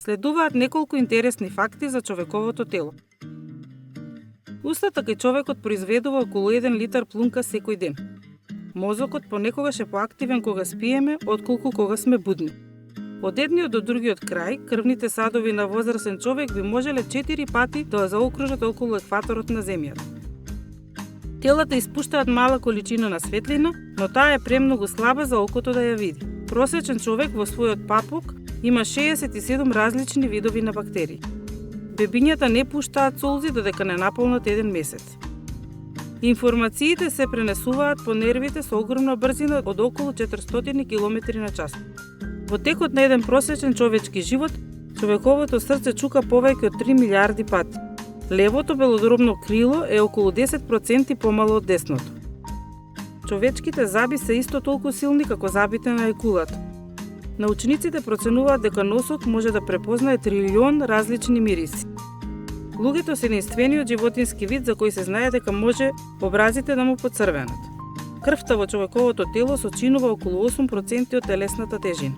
Следуваат неколку интересни факти за човековото тело. Устата кај човекот произведува околу 1 литар плунка секој ден. Мозокот понекогаш е поактивен кога спиеме, отколку кога сме будни. Од едниот до другиот крај, крвните садови на возрастен човек би можеле 4 пати да заокружат околу екваторот на Земјата. Телата испуштаат мала количина на светлина, но таа е премногу слаба за окото да ја види. Просечен човек во својот папук има 67 различни видови на бактерии. Бебињата не пуштаат солзи додека не наполнат 1 месец. Информациите се пренесуваат по нервите со огромна брзина од околу 400 км на час. Во текот на еден просечен човечки живот, човековото срце чука повеќе од 3 милиарди пати. Левото белодробно крило е околу 10% помало од десното. Човечките заби се исто толку силни како забите на екулата. Научниците проценуваат дека носот може да препознае трилион различни мириси. Луѓето се единствениот животински вид за кој се знае дека може образите да му поцрвенат. Крвта во човековото тело сочинува околу 8% од телесната тежина.